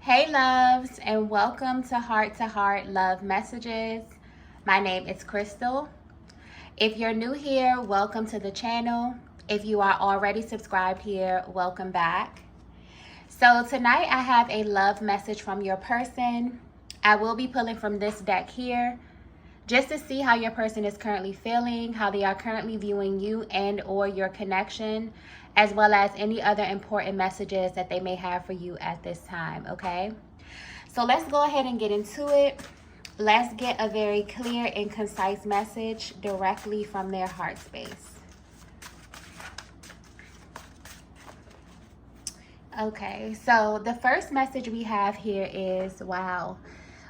Hey loves, and welcome to Heart Love Messages. My name is Crystal. If you're new here, welcome to the channel. If you are already subscribed here, welcome back. So tonight I have a love message from your person. I will be pulling from this deck here just to see how your person is currently feeling, how they are currently viewing you and or your connection, as well as any other important messages that they may have for you at this time, okay? So let's go ahead and get into it. Let's get a very clear and concise message directly from their heart space. Okay, so the first message we have here is, wow,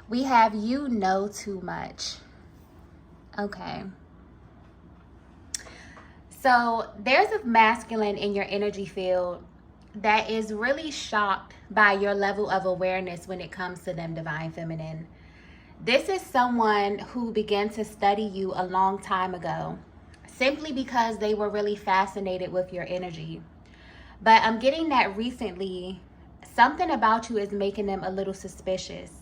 we have you know too much. Okay. So there's a masculine in your energy field that is really shocked by your level of awareness when it comes to them, divine feminine. This is someone who began to study you a long time ago simply because they were really fascinated with your energy. But I'm getting that recently, something about you is making them a little suspicious.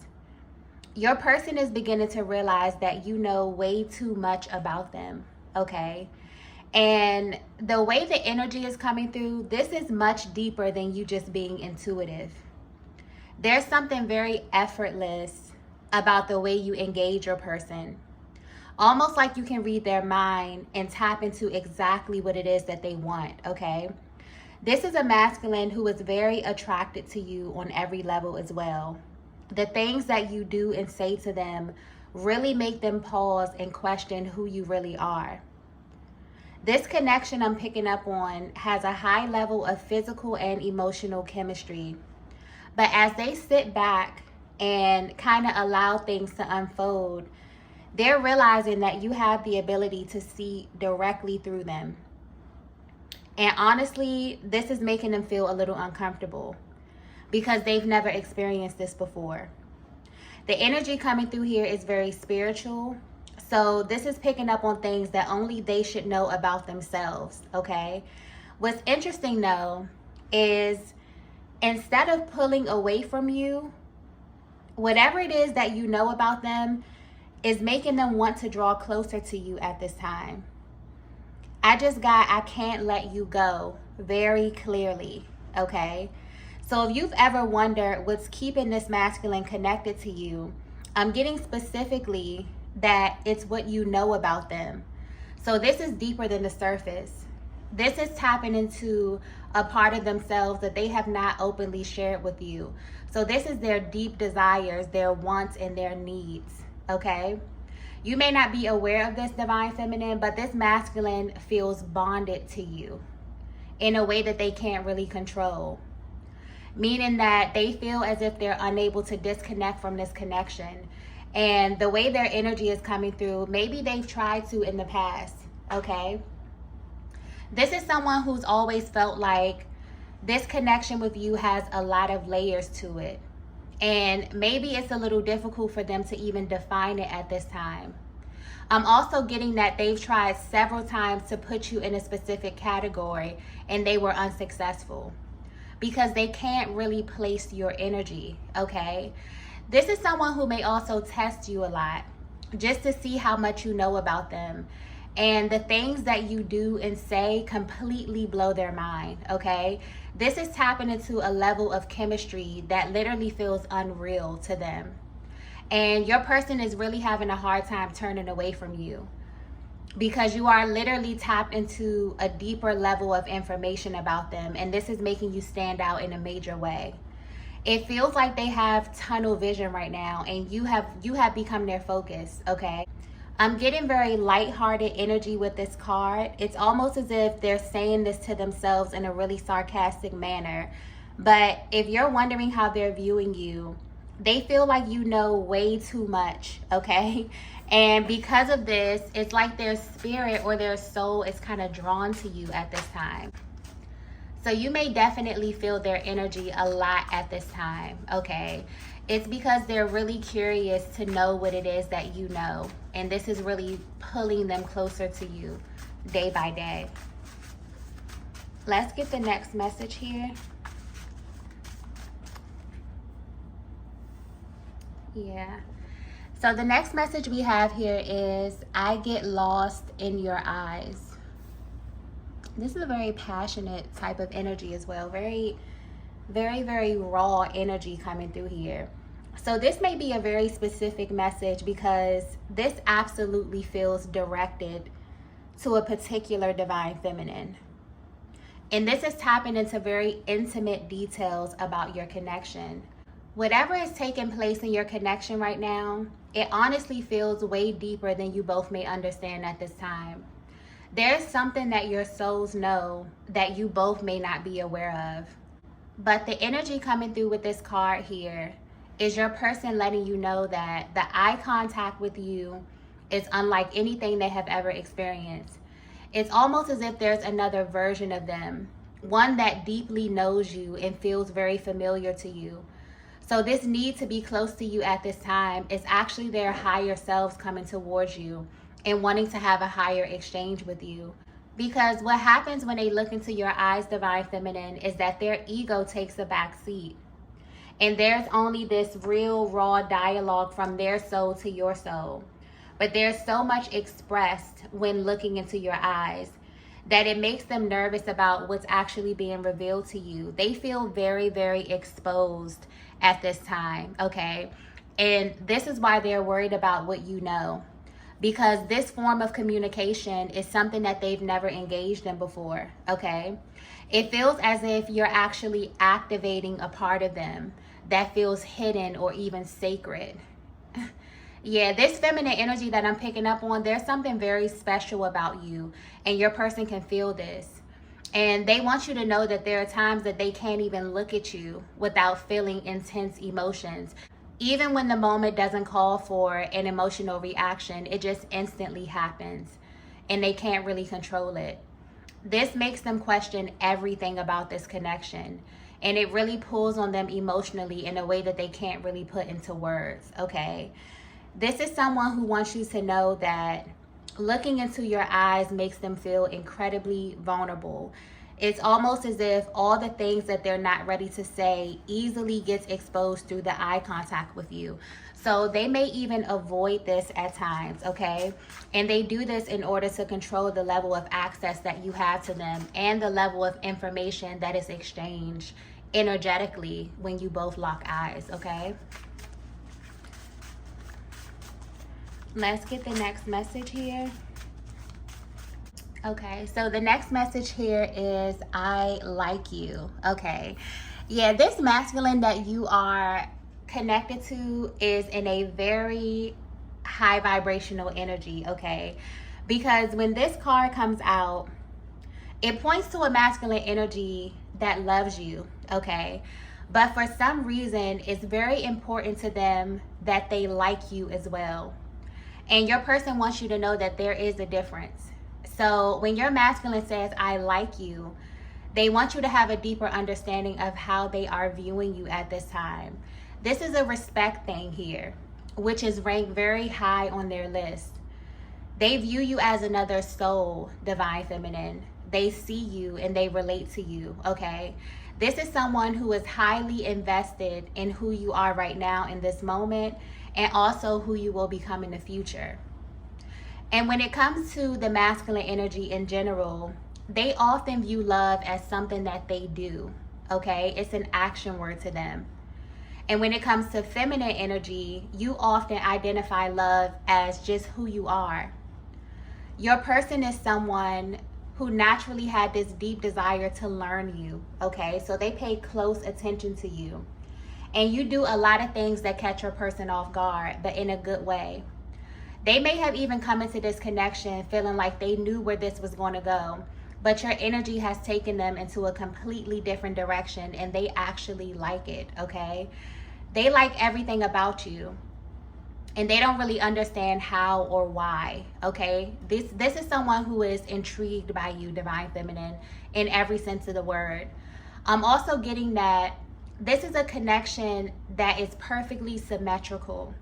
Your person is beginning to realize that you know way too much about them, okay? And the way the energy is coming through, this is much deeper than you just being intuitive. There's something very effortless about the way you engage your person. Almost like you can read their mind and tap into exactly what it is that they want, okay? This is a masculine who is very attracted to you on every level as well. The things that you do and say to them really make them pause and question who you really are. This connection I'm picking up on has a high level of physical and emotional chemistry. But as they sit back and kind of allow things to unfold, they're realizing that you have the ability to see directly through them. And honestly, this is making them feel a little uncomfortable because they've never experienced this before. The energy coming through here is very spiritual. So this is picking up on things that only they should know about themselves, okay? What's interesting though is instead of pulling away from you, whatever it is that you know about them is making them want to draw closer to you at this time. I just got, I can't let you go very clearly, okay? So if you've ever wondered what's keeping this masculine connected to you, I'm getting specifically that it's what you know about them. So this is deeper than the surface. This is tapping into a part of themselves that they have not openly shared with you. So this is their deep desires, their wants, and their needs, okay? You may not be aware of this, divine feminine, but this masculine feels bonded to you in a way that they can't really control. Meaning that they feel as if they're unable to disconnect from this connection. And the way their energy is coming through, maybe they've tried to in the past, okay? This is someone who's always felt like this connection with you has a lot of layers to it. And maybe it's a little difficult for them to even define it at this time. I'm also getting that they've tried several times to put you in a specific category and they were unsuccessful because they can't really place your energy, okay? This is someone who may also test you a lot just to see how much you know about them. And the things that you do and say completely blow their mind, okay? This is tapping into a level of chemistry that literally feels unreal to them. And your person is really having a hard time turning away from you because you are literally tapped into a deeper level of information about them. And this is making you stand out in a major way. It feels like they have tunnel vision right now and you have become their focus, okay? I'm getting very lighthearted energy with this card. It's almost as if they're saying this to themselves in a really sarcastic manner. But if you're wondering how they're viewing you, they feel like you know way too much, okay? And because of this, it's like their spirit or their soul is kind of drawn to you at this time. So you may definitely feel their energy a lot at this time, okay? It's because they're really curious to know what it is that you know. And this is really pulling them closer to you day by day. Let's get the next message here. Yeah. So the next message we have here is, I get lost in your eyes. This is a very passionate type of energy as well. Very, very, very raw energy coming through here. So this may be a very specific message because this absolutely feels directed to a particular divine feminine. And this is tapping into very intimate details about your connection. Whatever is taking place in your connection right now, it honestly feels way deeper than you both may understand at this time. There's something that your souls know that you both may not be aware of. But the energy coming through with this card here is your person letting you know that the eye contact with you is unlike anything they have ever experienced. It's almost as if there's another version of them, one that deeply knows you and feels very familiar to you. So this need to be close to you at this time is actually their higher selves coming towards you and wanting to have a higher exchange with you. Because what happens when they look into your eyes, divine feminine, is that their ego takes a back seat. And there's only this real raw dialogue from their soul to your soul. But there's so much expressed when looking into your eyes that it makes them nervous about what's actually being revealed to you. They feel very, very exposed at this time, okay? And this is why they're worried about what you know. Because this form of communication is something that they've never engaged in before, okay? It feels as if you're actually activating a part of them that feels hidden or even sacred. Yeah, this feminine energy that I'm picking up on, there's something very special about you, and your person can feel this. And they want you to know that there are times that they can't even look at you without feeling intense emotions. Even when the moment doesn't call for an emotional reaction, it just instantly happens, and they can't really control it. This makes them question everything about this connection, and it really pulls on them emotionally in a way that they can't really put into words, okay? This is someone who wants you to know that looking into your eyes makes them feel incredibly vulnerable. It's almost as if all the things that they're not ready to say easily gets exposed through the eye contact with you. So they may even avoid this at times, okay? And they do this in order to control the level of access that you have to them and the level of information that is exchanged energetically when you both lock eyes, okay? Let's get the next message here. Okay, so the next message here is, I like you. Okay, yeah, this masculine that you are connected to is in a very high vibrational energy, okay? Because when this card comes out, it points to a masculine energy that loves you, okay? But for some reason, it's very important to them that they like you as well. And your person wants you to know that there is a difference. So when your masculine says, I like you, they want you to have a deeper understanding of how they are viewing you at this time. This is a respect thing here, which is ranked very high on their list. They view you as another soul, divine feminine. They see you and they relate to you, okay? This is someone who is highly invested in who you are right now in this moment, and also who you will become in the future. And when it comes to the masculine energy in general, they often view love as something that they do, okay? It's an action word to them. And when it comes to feminine energy, you often identify love as just who you are. Your person is someone who naturally had this deep desire to learn you, okay? So they pay close attention to you. And you do a lot of things that catch your person off guard, but in a good way. They may have even come into this connection feeling like they knew where this was going to go, but your energy has taken them into a completely different direction, and they actually like it, okay? They like everything about you, and they don't really understand how or why, okay? This is someone who is intrigued by you, divine feminine, in every sense of the word. I'm also getting that this is a connection that is perfectly symmetrical,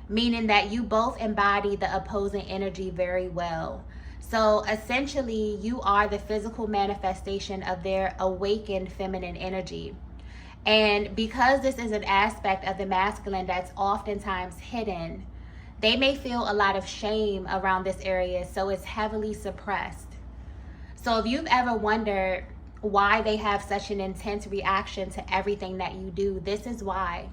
meaning that you both embody the opposing energy very well. So essentially, you are the physical manifestation of their awakened feminine energy. And because this is an aspect of the masculine that's oftentimes hidden, they may feel a lot of shame around this area, so it's heavily suppressed. So if you've ever wondered why they have such an intense reaction to everything that you do, this is why.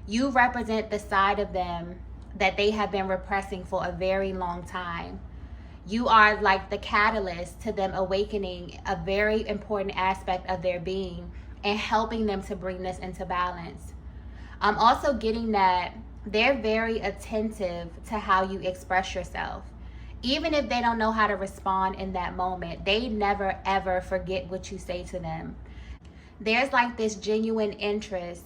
You represent the side of them that they have been repressing for a very long time. You are like the catalyst to them awakening a very important aspect of their being and helping them to bring this into balance. I'm also getting that they're very attentive to how you express yourself. Even if they don't know how to respond in that moment, they never ever forget what you say to them. There's like this genuine interest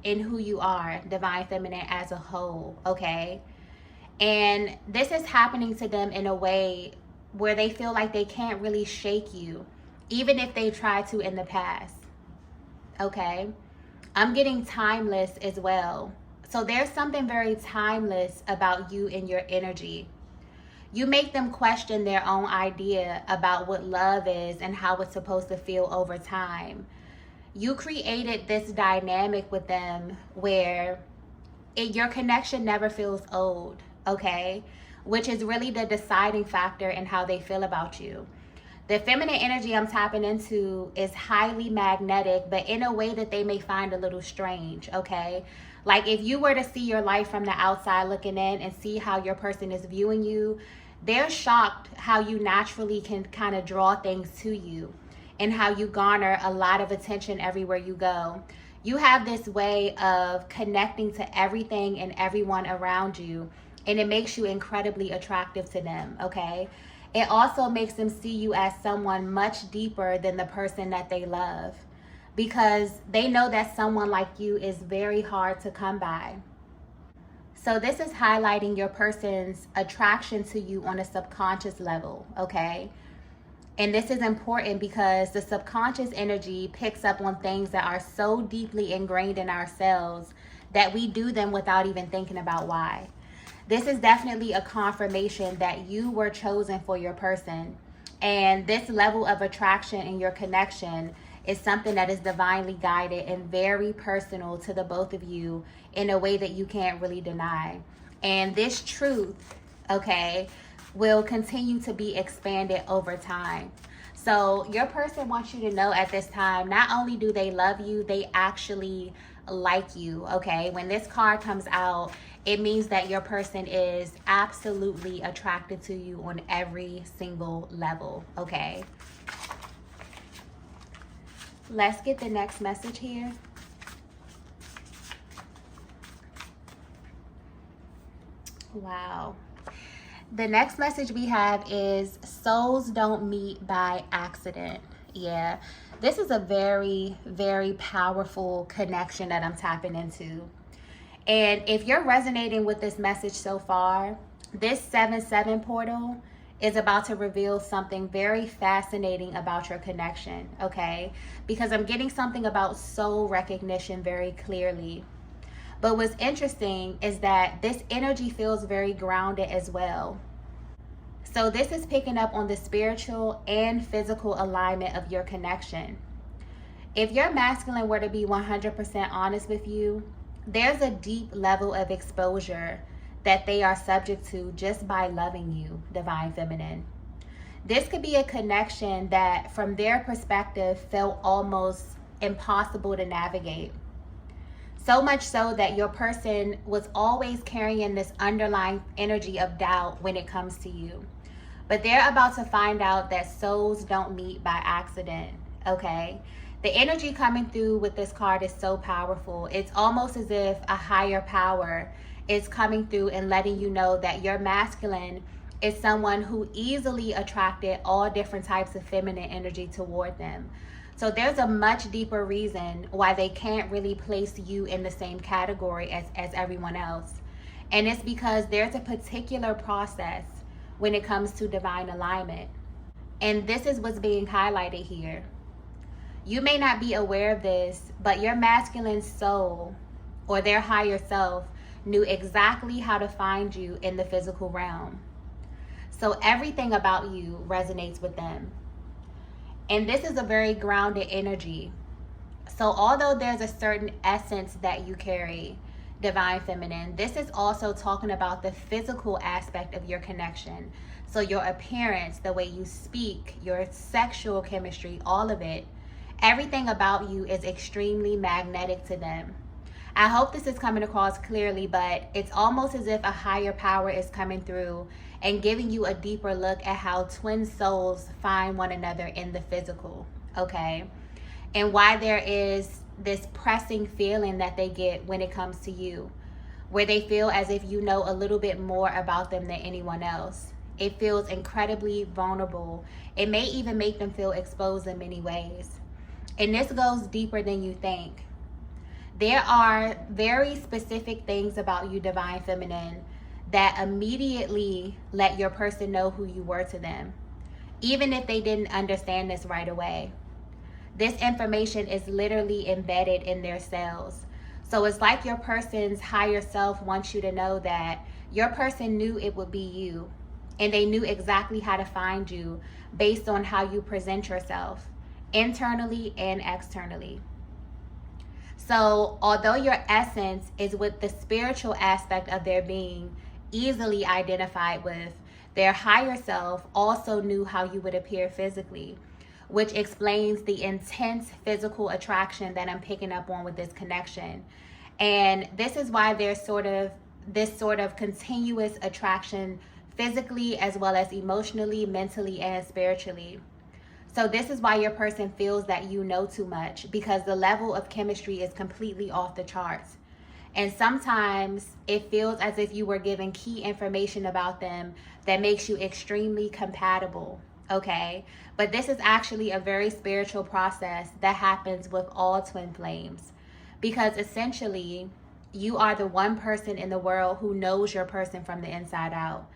in who you are, divine feminine as a whole, okay? And this is happening to them in a way where they feel like they can't really shake you, even if they tried to in the past, okay? I'm getting timeless as well. So there's something very timeless about you and your energy. You make them question their own idea about what love is and how it's supposed to feel over time. You created this dynamic with them where your connection never feels old, okay? Which is really the deciding factor in how they feel about you. The feminine energy I'm tapping into is highly magnetic, but in a way that they may find a little strange, okay? Like if you were to see your life from the outside looking in and see how your person is viewing you, they're shocked how you naturally can kind of draw things to you and how you garner a lot of attention everywhere you go. You have this way of connecting to everything and everyone around you, and it makes you incredibly attractive to them, okay? It also makes them see you as someone much deeper than the person that they love, because they know that someone like you is very hard to come by. So this is highlighting your person's attraction to you on a subconscious level, okay? And this is important because the subconscious energy picks up on things that are so deeply ingrained in ourselves that we do them without even thinking about why. This is definitely a confirmation that you were chosen for your person. And this level of attraction in your connection is something that is divinely guided and very personal to the both of you in a way that you can't really deny. And this truth, okay, will continue to be expanded over time. So your person wants you to know at this time, not only do they love you, they actually like you, okay? When this card comes out, it means that your person is absolutely attracted to you on every single level, okay? Let's get the next message here. Wow. The next message we have is souls don't meet by accident. Yeah, this is a very, very powerful connection that I'm tapping into. And if you're resonating with this message so far, this 7-7 portal is about to reveal something very fascinating about your connection, okay? Because I'm getting something about soul recognition very clearly. But what's interesting is that this energy feels very grounded as well. So this is picking up on the spiritual and physical alignment of your connection. If your masculine were to be 100% honest with you, there's a deep level of exposure that they are subject to just by loving you, divine feminine. This could be a connection that from their perspective felt almost impossible to navigate. So much so that your person was always carrying this underlying energy of doubt when it comes to you. But they're about to find out that souls don't meet by accident, okay? The energy coming through with this card is so powerful. It's almost as if a higher power is coming through and letting you know that your masculine is someone who easily attracted all different types of feminine energy toward them. So there's a much deeper reason why they can't really place you in the same category as everyone else. And it's because there's a particular process when it comes to divine alignment. And this is what's being highlighted here. You may not be aware of this, but your masculine soul or their higher self knew exactly how to find you in the physical realm. So everything about you resonates with them. And this is a very grounded energy, So although there's a certain essence that you carry, divine feminine, this is also talking about the physical aspect of your connection. So your appearance, the way you speak, your sexual chemistry, all of it, everything about you is extremely magnetic to them. I hope this is coming across clearly, but it's almost as if a higher power is coming through and giving you a deeper look at how twin souls find one another in the physical, okay? And why there is this pressing feeling that they get when it comes to you, where they feel as if you know a little bit more about them than anyone else. It feels incredibly vulnerable. It may even make them feel exposed in many ways. And this goes deeper than you think. There are very specific things about you, divine feminine, that immediately let your person know who you were to them, even if they didn't understand this right away. This information is literally embedded in their cells. So it's like your person's higher self wants you to know that your person knew it would be you, and they knew exactly how to find you based on how you present yourself, internally and externally. So although your essence is with the spiritual aspect of their being easily identified with, their higher self also knew how you would appear physically, which explains the intense physical attraction that I'm picking up on with this connection. And this is why there's this sort of continuous attraction physically as well as emotionally, mentally, and spiritually. So this is why your person feels that you know too much, because the level of chemistry is completely off the charts. And sometimes it feels as if you were given key information about them that makes you extremely compatible, okay? But this is actually a very spiritual process that happens with all twin flames, because essentially you are the one person in the world who knows your person from the inside out.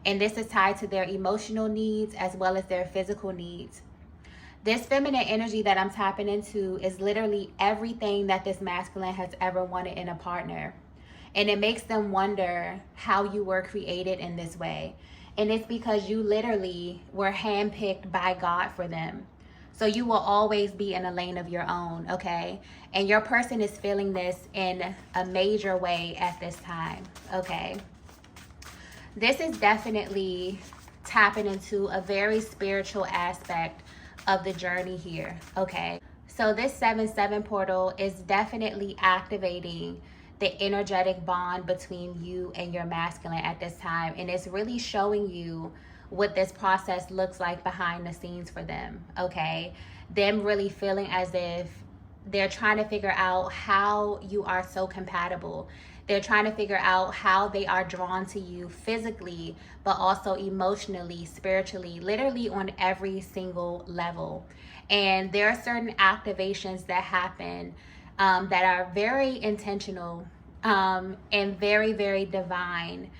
And this is tied to their emotional needs as well as their physical needs. This feminine energy that I'm tapping into is literally everything that this masculine has ever wanted in a partner. And it makes them wonder how you were created in this way. And it's because you literally were handpicked by God for them. So you will always be in a lane of your own, okay? And your person is feeling this in a major way at this time, okay? This is definitely tapping into a very spiritual aspect of the journey here, okay? So this 7-7 portal is definitely activating the energetic bond between you and your masculine at this time, and it's really showing you what this process looks like behind the scenes for them, okay? Them really feeling as if they're trying to figure out how you are so compatible. They're trying to figure out how they are drawn to you physically, but also emotionally, spiritually, literally on every single level. And there are certain activations that happen that are very intentional and very, very divine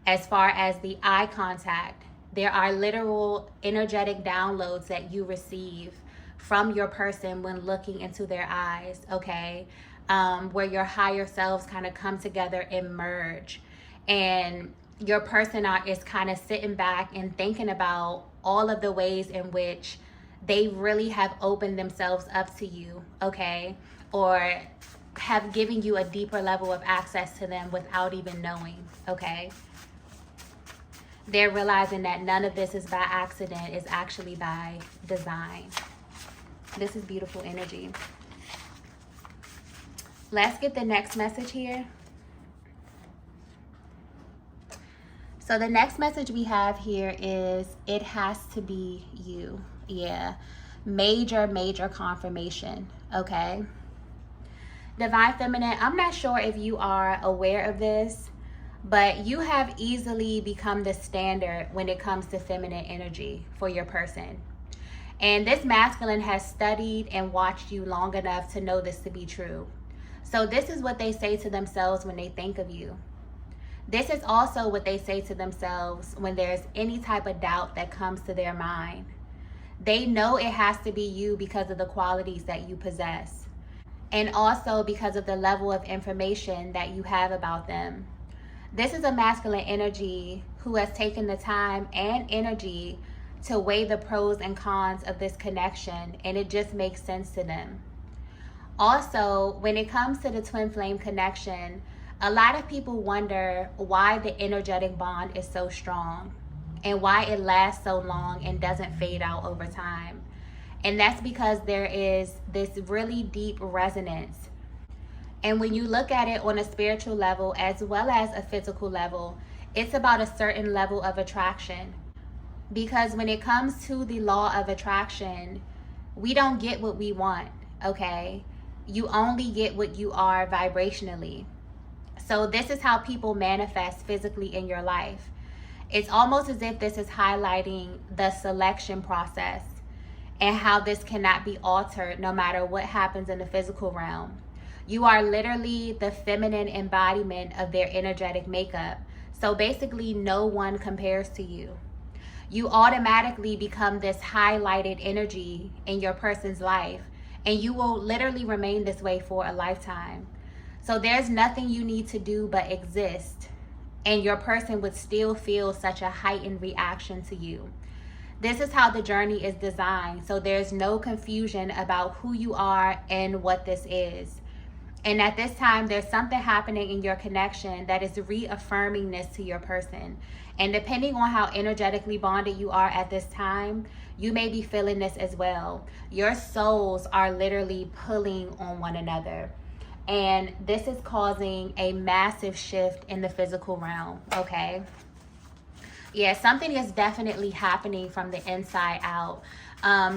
as far as the eye contact. There are literal energetic downloads that you receive from your person when looking into their eyes, okay? Where your higher selves kind of come together and merge. And your person is kind of sitting back and thinking about all of the ways in which they really have opened themselves up to you, okay? Or have given you a deeper level of access to them without even knowing, okay? They're realizing that none of this is by accident, it's actually by design. This is beautiful energy. Let's get the next message here. So the next message we have here is, it has to be you. Yeah, major, major confirmation, okay? Divine Feminine, I'm not sure if you are aware of this, but you have easily become the standard when it comes to feminine energy for your person. And this masculine has studied and watched you long enough to know this to be true. So this is what they say to themselves when they think of you. This is also what they say to themselves when there's any type of doubt that comes to their mind. They know it has to be you because of the qualities that you possess, and also because of the level of information that you have about them. This is a masculine energy who has taken the time and energy to weigh the pros and cons of this connection, and it just makes sense to them. Also, when it comes to the twin flame connection, a lot of people wonder why the energetic bond is so strong and why it lasts so long and doesn't fade out over time. And that's because there is this really deep resonance. And when you look at it on a spiritual level as well as a physical level, it's about a certain level of attraction. Because when it comes to the law of attraction, we don't get what we want, okay? You only get what you are vibrationally. So this is how people manifest physically in your life. It's almost as if this is highlighting the selection process and how this cannot be altered no matter what happens in the physical realm. You are literally the feminine embodiment of their energetic makeup. So basically, no one compares to you. You automatically become this highlighted energy in your person's life, and you will literally remain this way for a lifetime. So there's nothing you need to do but exist, and your person would still feel such a heightened reaction to you. This is how the journey is designed, so there's no confusion about who you are and what this is. And at this time, there's something happening in your connection that is reaffirming this to your person. And depending on how energetically bonded you are at this time, you may be feeling this as well. Your souls are literally pulling on one another. And this is causing a massive shift in the physical realm, okay? Yeah, something is definitely happening from the inside out.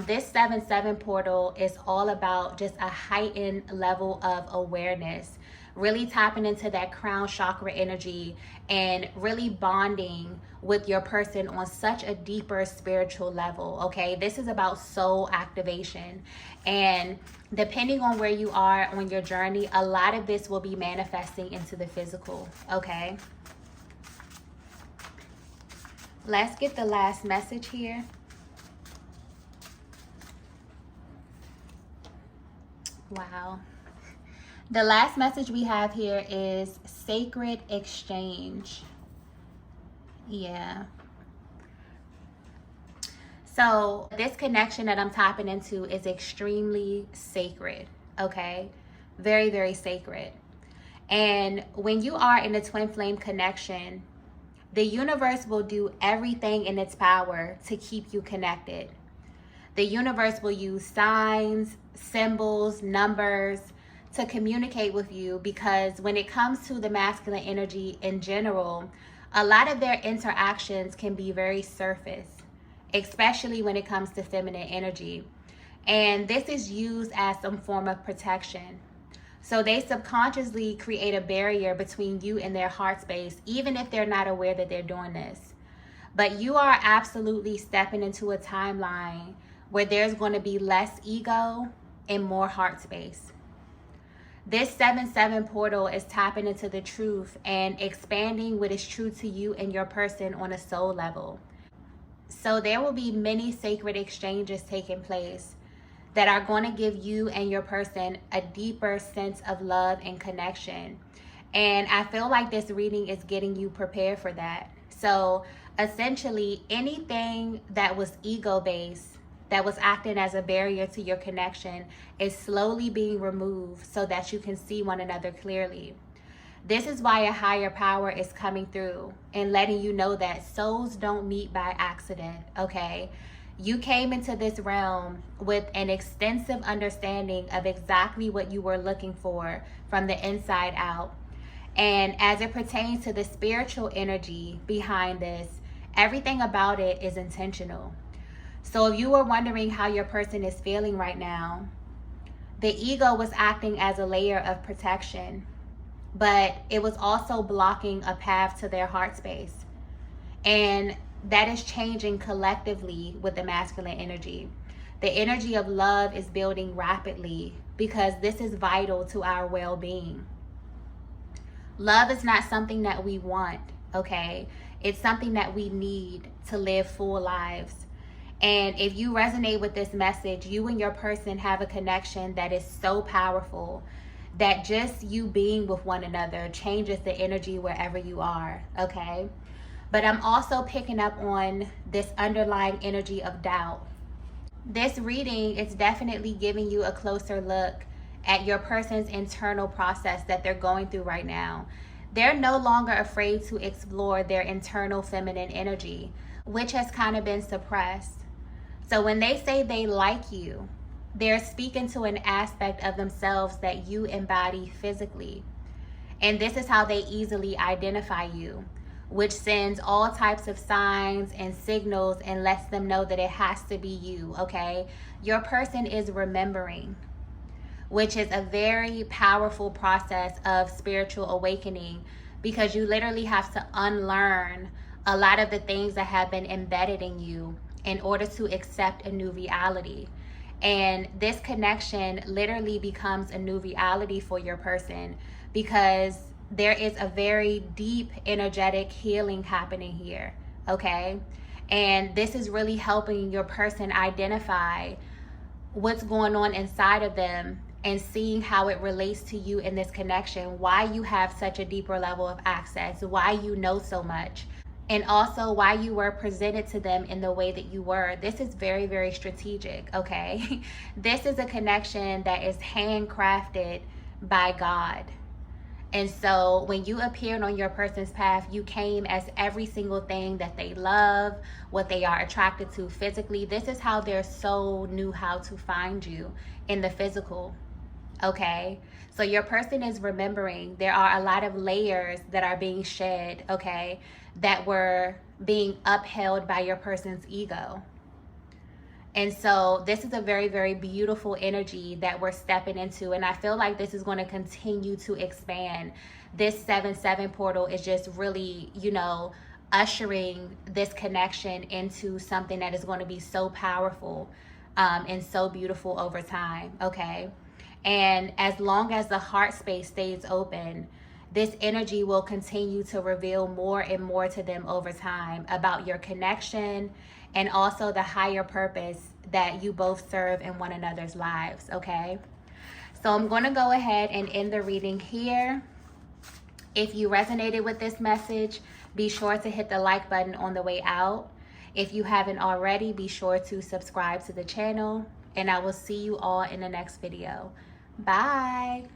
This 7/7 portal is all about just a heightened level of awareness, really tapping into that crown chakra energy and really bonding with your person on such a deeper spiritual level, okay? This is about soul activation. And depending on where you are on your journey, a lot of this will be manifesting into the physical, okay? Let's get the last message here. Wow. The last message we have here is sacred exchange. Yeah. So this connection that I'm tapping into is extremely sacred, okay? Very, very sacred. And when you are in a twin flame connection, the universe will do everything in its power to keep you connected. The universe will use signs, symbols, numbers to communicate with you, because when it comes to the masculine energy in general, a lot of their interactions can be very surface, especially when it comes to feminine energy. And this is used as some form of protection. So they subconsciously create a barrier between you and their heart space, even if they're not aware that they're doing this. But you are absolutely stepping into a timeline where there's going to be less ego and more heart space. This 7/7 portal is tapping into the truth and expanding what is true to you and your person on a soul level. So there will be many sacred exchanges taking place that are going to give you and your person a deeper sense of love and connection. And I feel like this reading is getting you prepared for that. So essentially, anything that was ego-based, that was acting as a barrier to your connection, is slowly being removed so that you can see one another clearly. This is why a higher power is coming through and letting you know that souls don't meet by accident, okay? You came into this realm with an extensive understanding of exactly what you were looking for from the inside out. And as it pertains to the spiritual energy behind this, everything about it is intentional. So if you were wondering how your person is feeling right now, the ego was acting as a layer of protection, but it was also blocking a path to their heart space. And that is changing collectively with the masculine energy. The energy of love is building rapidly because this is vital to our well-being. Love is not something that we want, okay? It's something that we need to live full lives. And if you resonate with this message, you and your person have a connection that is so powerful that just you being with one another changes the energy wherever you are, okay? But I'm also picking up on this underlying energy of doubt. This reading is definitely giving you a closer look at your person's internal process that they're going through right now. They're no longer afraid to explore their internal feminine energy, which has kind of been suppressed. So when they say they like you, they're speaking to an aspect of themselves that you embody physically. And this is how they easily identify you, which sends all types of signs and signals and lets them know that it has to be you, okay? Your person is remembering, which is a very powerful process of spiritual awakening, because you literally have to unlearn a lot of the things that have been embedded in you in order to accept a new reality. And this connection literally becomes a new reality for your person, because there is a very deep energetic healing happening here, okay? And this is really helping your person identify what's going on inside of them and seeing how it relates to you in this connection, why you have such a deeper level of access, why you know so much, and also why you were presented to them in the way that you were. This is very, very strategic, okay? This is a connection that is handcrafted by God. And so when you appeared on your person's path, you came as every single thing that they love, what they are attracted to physically. This is how their soul knew how to find you in the physical, okay? So your person is remembering. There are a lot of layers that are being shed, okay, that were being upheld by your person's ego. And so this is a very, very beautiful energy that we're stepping into. And I feel like this is going to continue to expand. This 7-7 portal is just really, you know, ushering this connection into something that is going to be so powerful and so beautiful over time, okay? And as long as the heart space stays open, this energy will continue to reveal more and more to them over time about your connection and also the higher purpose that you both serve in one another's lives, okay? So I'm going to go ahead and end the reading here. If you resonated with this message, be sure to hit the like button on the way out. If you haven't already, be sure to subscribe to the channel, and I will see you all in the next video. Bye.